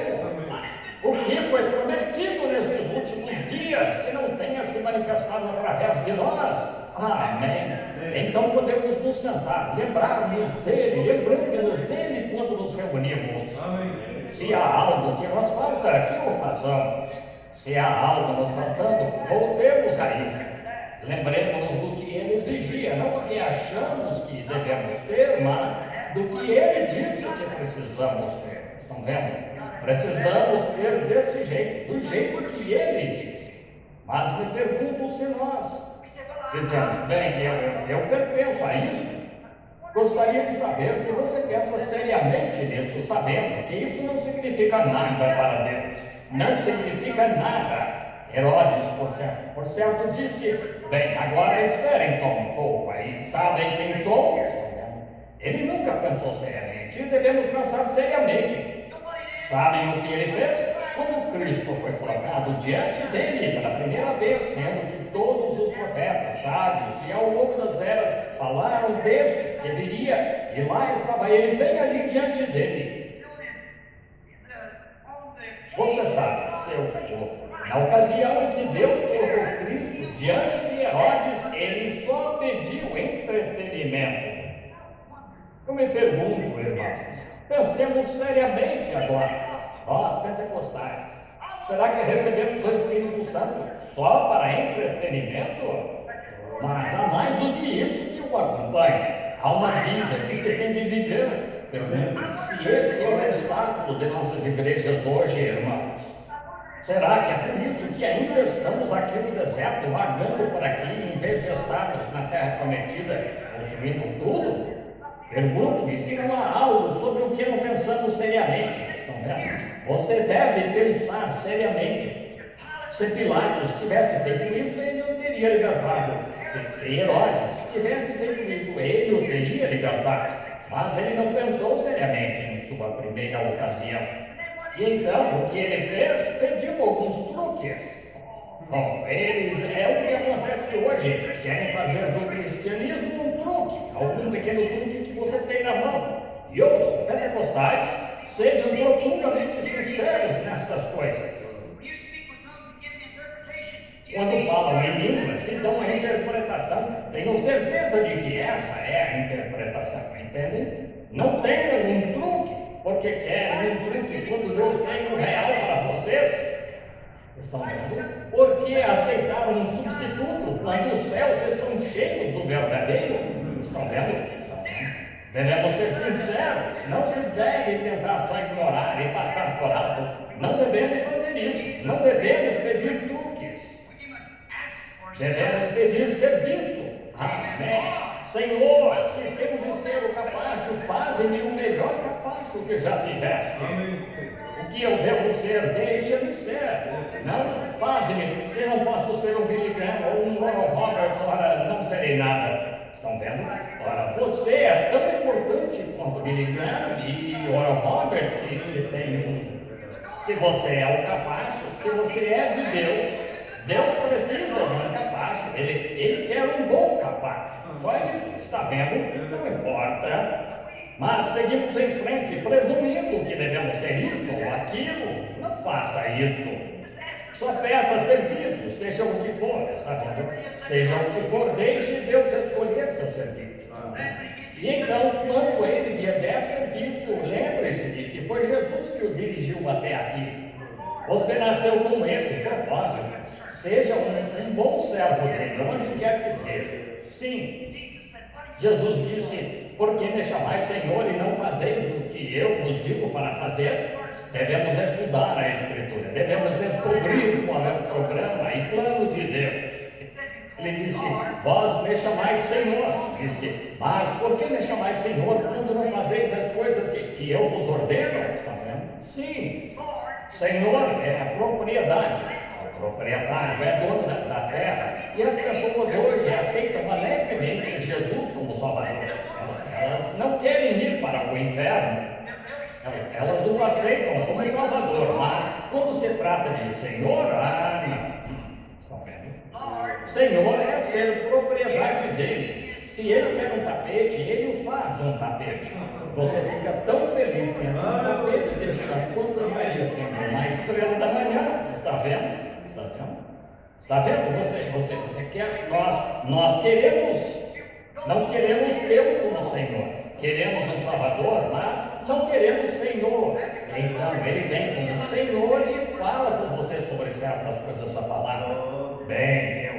o que foi prometido nesses últimos dias, que não tenha se manifestado através de nós. Amém. Então podemos nos sentar, lembrarmos dele, lembrando-nos dele quando nos reunimos. Se há algo que nos falta, que o façamos. Se há algo nos faltando, voltemos a isso. Lembremos-nos do que ele exigia, não do que achamos que devemos ter, mas do que ele disse que precisamos ter. Estão vendo? Precisamos ter desse jeito, do jeito que ele disse. Mas me pergunto se nós dizemos, bem, eu pertenço a isso. Gostaria de saber se você pensa seriamente nisso, sabendo que isso não significa nada para Deus. Não significa nada. Herodes, por certo, disse: bem, agora esperem só um pouco aí. Sabem quem sou? Ele nunca pensou seriamente, e devemos pensar seriamente. Sabem o que ele fez? Quando Cristo foi colocado diante dele pela primeira vez, sendo que todos os profetas, sábios e ao longo das eras falaram deste que viria, e lá estava ele bem ali diante dele. Você sabe, seu povo, na ocasião em que Deus colocou Cristo diante de Herodes, ele só pediu entretenimento. Eu me pergunto, irmãos, pensemos seriamente agora. Nós, pentecostais, será que recebemos o Espírito Santo só para entretenimento? Mas há mais do que isso que o acompanha. Há uma vida que se tem de viver. Pergunto se esse é o obstáculo de nossas igrejas hoje, irmãos. Será que é por isso que ainda estamos aqui no deserto, vagando por aqui, em vez de estarmos na terra prometida, consumindo tudo? Pergunto-me se não há algo sobre o que não pensamos seriamente. Estão vendo? Você deve pensar seriamente. Se Pilatos tivesse feito isso, ele o teria libertado. Se Herodes tivesse feito isso, ele o teria libertado. Mas ele não pensou seriamente em sua primeira ocasião. E então, o que ele fez? Pediu alguns truques. Bom, eles é o que acontece hoje. Querem fazer do cristianismo um truque, algum pequeno truque que você tem na mão. E os pentecostais sejam profundamente sinceros nestas coisas. Quando falam em línguas, então a interpretação, tenho certeza de que essa é a interpretação, entendem? Não tenham um truque, porque querem um truque quando Deus tem um real para vocês. Estão vendo? Por que aceitar um substituto quando os céus estão cheios do verdadeiro? Estão vendo? Devemos ser sinceros. Não se deve tentar só ignorar e passar por alto. Não devemos fazer isso. Não devemos pedir truques. Devemos pedir serviço. Amém. Senhor, se tenho de ser o capacho, faze-me o melhor capacho que já tiveste. O que eu devo ser, deixa-me ser. Não, faze-me. Se não posso ser um Billy Graham ou um Oral Roberts, ora, não serei nada. Estão vendo? Ora, você é tão importante quanto Billy Graham e Oral Roberts, se tem um. Se você é o capacho, se você é de Deus, Deus precisa de um capacho. Ele quer um bom capacho. Só isso. Está vendo? Não importa. Mas seguimos em frente, presumindo que devemos ser isto ou aquilo. Não faça isso. Só peça serviço, seja o que for, está vendo? Seja o que for, deixe Deus escolher seu serviço. E então, quando ele lhe der serviço, lembre-se de que foi Jesus que o dirigiu até aqui. Você nasceu com esse propósito. Seja um bom servo dele, onde quer que seja. Sim. Jesus disse: por que me chamais Senhor e não fazeis o que eu vos digo para fazer? Devemos estudar a Escritura, devemos descobrir qual é o programa e plano de Deus. Ele disse: vós me chamais Senhor. Disse: mas por que me chamais Senhor quando não fazeis as coisas que eu vos ordeno? Está vendo? Sim. Senhor é a propriedade. O proprietário é dono da terra. E as pessoas hoje aceitam alegremente Jesus como Salvador. Elas não querem ir para o inferno. Elas o aceitam como Salvador. Mas quando se trata de Senhor, não. Estão vendo? Senhor é ser propriedade dele. Se ele quer um tapete, ele o faz um tapete. Você fica tão feliz sendo um tapete, deixando quantas vezes sendo uma estrela da manhã. Está vendo? Está vendo? Está vendo? Você quer, nós queremos, não queremos tê-lo como Senhor. Queremos um Salvador, mas não queremos Senhor. Então ele vem como Senhor e fala com você sobre certas coisas da palavra. Bem, eu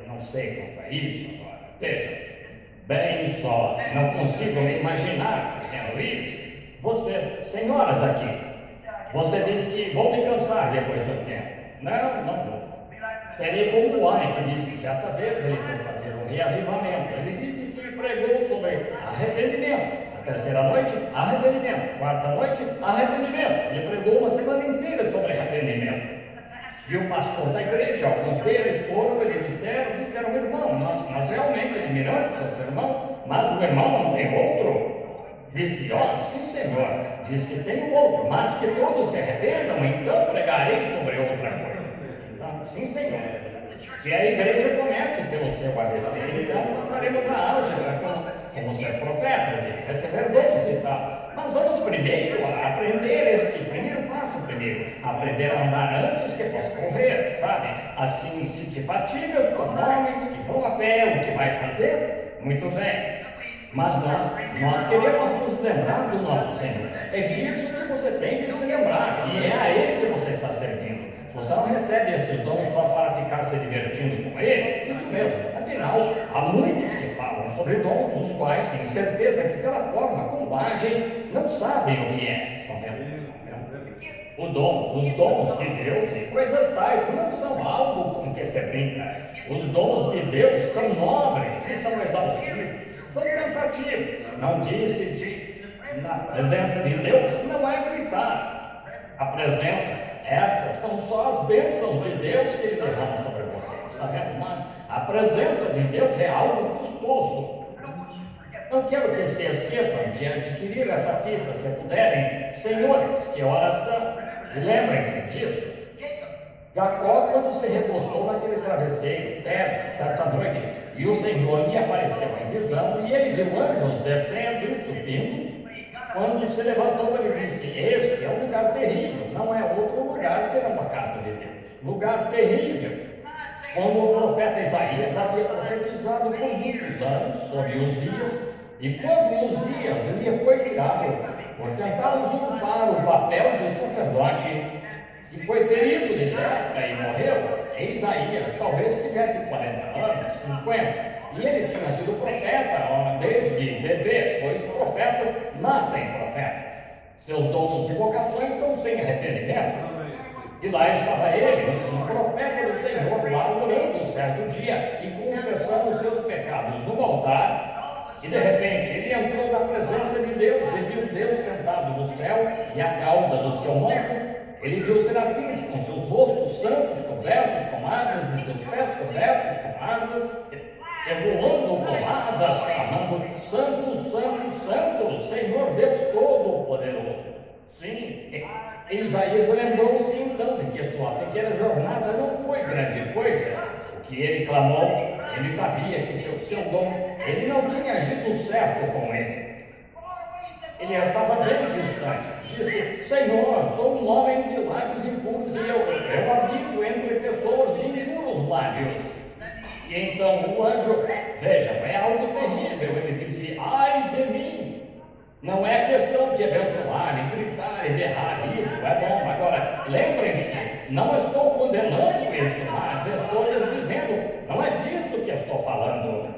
não sei quanto a isso agora. Veja, bem só, não consigo me imaginar fazendo isso. Vocês, senhoras aqui, você diz que vou me cansar depois do tempo. Não vou. Serei como o homem que disse, certa vez ele foi fazer um reavivamento. Ele disse que pregou sobre arrependimento. A terceira noite, arrependimento. Quarta noite, arrependimento. Ele pregou uma semana inteira sobre arrependimento. E o pastor da igreja, alguns deles foram, ele disseram, irmão, nós realmente admiramos seu sermão, mas o irmão não tem outro? Disse, sim senhor. Disse, tenho outro, mas que todos se arrependam, então pregarei sobre outra coisa. Então, sim senhor. Que a igreja comece pelo seu ABC, então passaremos a álgebra como ser profetas e receber dons e tal. Mas vamos primeiro aprender este primeiro passo primeiro, aprender a andar antes que possa correr, sabe? Assim, se te fatigas como homens que vão a pé, o que vais fazer? Muito bem. Mas nós queremos nos lembrar do nosso Senhor. É disso que você tem que se lembrar, que é a Ele que você está servindo. Você não recebe esses dons só para ficar se divertindo com eles, isso mesmo. Afinal, há muitos que falam sobre dons, os quais têm certeza que pela forma como agem, não sabem o que é. Estão vendo? Os dons de Deus e coisas tais não são algo com que se brinca. Os dons de Deus são nobres e são exaustivos. São cansativos. Não disse na presença de Deus não é gritar. A presença, essas são só as bênçãos de Deus que Ele derrama sobre vocês, está vendo? Mas a presença de Deus é algo custoso. Não quero que se esqueçam de adquirir essa fita, se puderem, senhores, que oração. Lembrem-se disso. Jacó, quando se recostou naquele travesseiro, pedra, certa noite, e o Senhor lhe apareceu em visão, e ele viu anjos descendo e subindo. Quando se levantou, ele disse, este é um lugar terrível, não é outro lugar senão a casa de Deus. Lugar terrível. Quando o profeta Isaías havia profetizado por muitos anos sobre Uzias, e quando Uzias lhe foi tirado por tentar usurpar o papel de sacerdote, e foi ferido de lepra e morreu, Isaías talvez tivesse 40 anos, 50, e ele tinha sido profeta desde bebê, pois profetas nascem profetas. Seus dons e vocações são sem arrependimento. E lá estava ele, um profeta do Senhor, lá orando certo dia e confessando os seus pecados no altar. E de repente ele entrou na presença de Deus e viu Deus sentado no céu e a cauda do seu manto. Ele viu serafins com seus rostos santos cobertos com asas e seus pés cobertos com asas, e voando com asas, clamando: Santo, Santo, Santo, Senhor Deus Todo-Poderoso. Sim, Isaías lembrou-se então de que sua pequena jornada não foi grande coisa. O que ele clamou, ele sabia que seu dom, ele não tinha agido certo com ele. Ele estava bem distante. Disse: Senhor, sou um homem de lábios impuros e eu habito entre pessoas de impuros lábios. E então o anjo, veja, é algo terrível. Ele disse: ai de mim. Não é questão de abençoar, e gritar e berrar, isso é bom. Agora, lembrem-se, não estou condenando isso, mas estou lhes dizendo, não é disso que estou falando.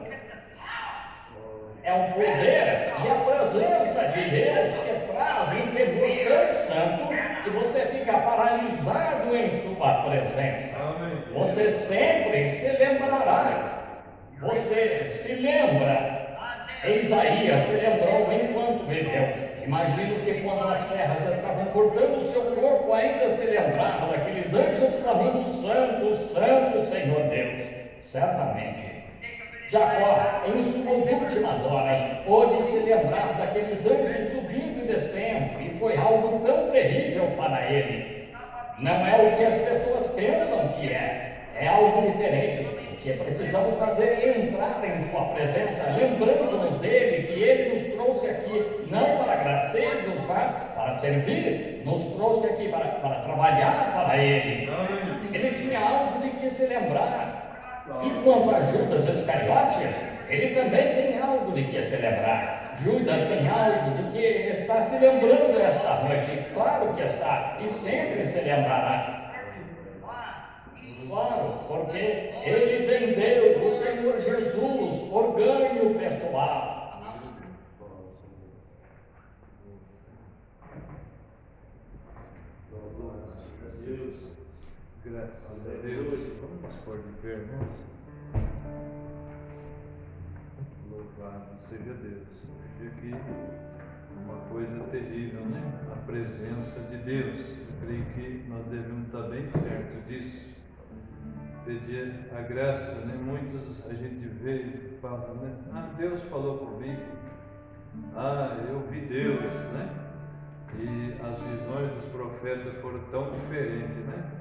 É o poder e a presença de Deus que traz um temor tão santo que você fica paralisado em sua presença. Amém. Você sempre se lembrará. Você se lembra. Isaías se lembrou enquanto viveu. Imagino que quando as serras estavam cortando o seu corpo, ainda se lembrava daqueles anjos clamando: Santo, Santo, Senhor Deus. Certamente Jacó, em suas últimas horas, pôde se lembrar daqueles anjos subindo e descendo, e foi algo tão terrível para ele. Não é o que as pessoas pensam que é algo diferente. O que precisamos fazer é entrar em sua presença, lembrando-nos dele, que ele nos trouxe aqui, não para gracejos, mas para servir, nos trouxe aqui para trabalhar para ele. Ele tinha algo de que se lembrar. E quanto a Judas Iscariotes, ele também tem algo de que celebrar. Judas tem algo de que está se lembrando esta noite. Claro que está, e sempre se lembrará. Claro, porque ele vendeu o Senhor Jesus por ganho pessoal. Graças a Deus. Vamos nos pôr de pé, irmãos. Louvado seja Deus. Hoje aqui uma coisa terrível, né? A presença de Deus. Eu creio que nós devemos estar bem certos disso. Pedir a graça, né? Muitos a gente vê e fala, né? Ah, Deus falou comigo. Ah, eu vi Deus, né? E as visões dos profetas foram tão diferentes, né?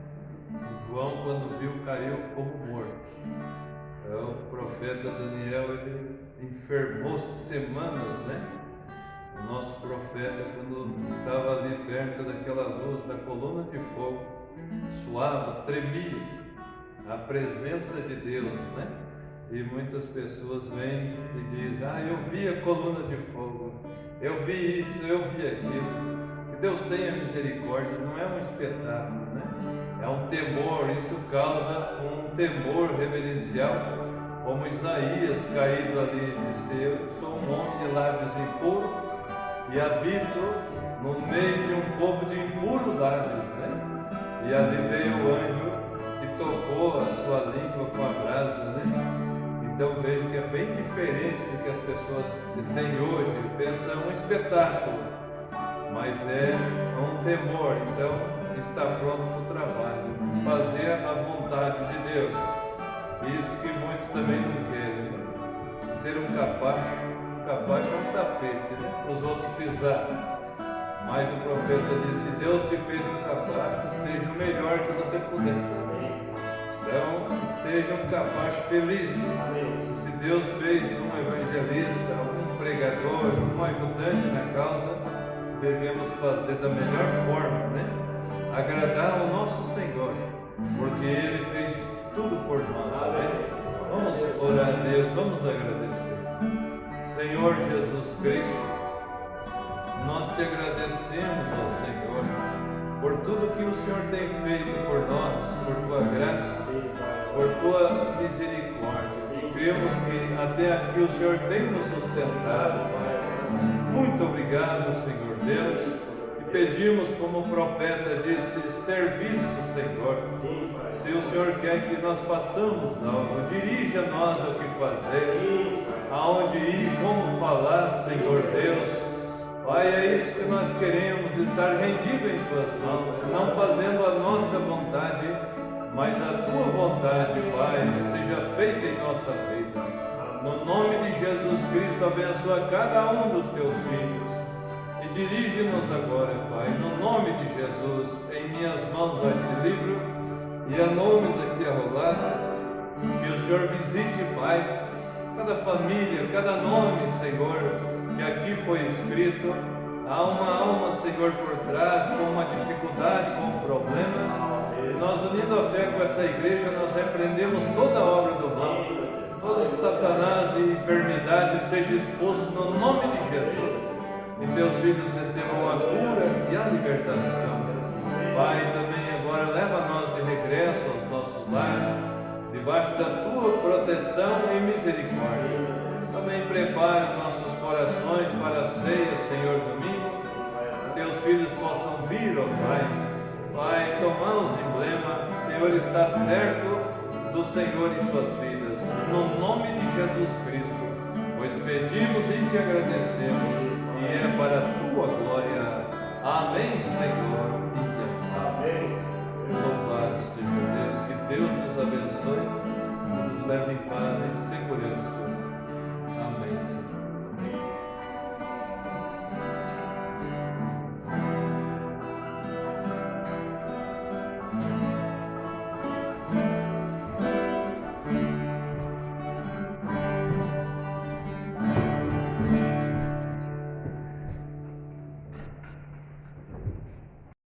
João, quando viu, caiu como morto. O profeta Daniel, ele enfermou semanas, né? O nosso profeta, quando estava ali perto daquela luz, da coluna de fogo, suava, tremia. A presença de Deus, né? E muitas pessoas vêm e dizem, ah, eu vi a coluna de fogo, eu vi isso, eu vi aquilo. Que Deus tenha misericórdia, não é um espetáculo, né? É um temor, isso causa um temor reverencial, como Isaías caído ali, disse, eu sou um homem de lábios impuros e habito no meio de um povo de impuros lábios, né? E ali veio o anjo e tocou a sua língua com a brasa, né? Então vejo que é bem diferente do que as pessoas têm hoje. Pensa um espetáculo, mas é um temor. Então está pronto para o trabalho, fazer a vontade de Deus. Isso que muitos também não querem, né? Ser um capacho. Um capacho é um tapete, né? Para os outros pisar. Mas o profeta disse, se Deus te fez um capacho, seja o melhor que você puder. Então, seja um capacho feliz. Se Deus fez um evangelista, um pregador, um ajudante na causa, devemos fazer da melhor forma, né? Agradar ao nosso Senhor, porque Ele fez tudo por nós, né? Vamos orar a Deus, vamos agradecer. Senhor Jesus Cristo, nós te agradecemos ao Senhor por tudo que o Senhor tem feito por nós, por tua graça, por tua misericórdia. Cremos que até aqui o Senhor tem nos sustentado, Pai. Muito obrigado, Senhor Deus. E pedimos, como o profeta disse, serviço, Senhor. Se o Senhor quer que nós façamos algo, dirija-nós o que fazer, aonde ir, como falar, Senhor Deus. Pai, é isso que nós queremos, estar rendido em tuas mãos, não fazendo a nossa vontade, mas a tua vontade, Pai, seja feita em nossa vida. No nome de Jesus Cristo, abençoa cada um dos teus filhos e dirige-nos agora, Pai, no nome de Jesus. Em minhas mãos há esse livro e há nomes aqui arrolados. Que o Senhor visite, Pai, cada família, cada nome, Senhor, que aqui foi escrito. Há uma alma, Senhor, por trás, com uma dificuldade, com um problema. E nós, unindo a fé com essa igreja, nós repreendemos toda a obra do mal. Todo Satanás de enfermidade seja expulso no nome de Jesus. E teus filhos recebam a cura e a libertação. Pai, também agora leva nós de regresso aos nossos lares, debaixo da tua proteção e misericórdia. Também prepare nossos corações para a ceia, Senhor, domingo. Teus filhos possam vir, ó Pai. Pai, tomar os emblemas. O Senhor está certo do Senhor em suas vidas. No nome de Jesus Cristo. Pois pedimos e te agradecemos. E é para a tua glória. Amém, Senhor. E amém.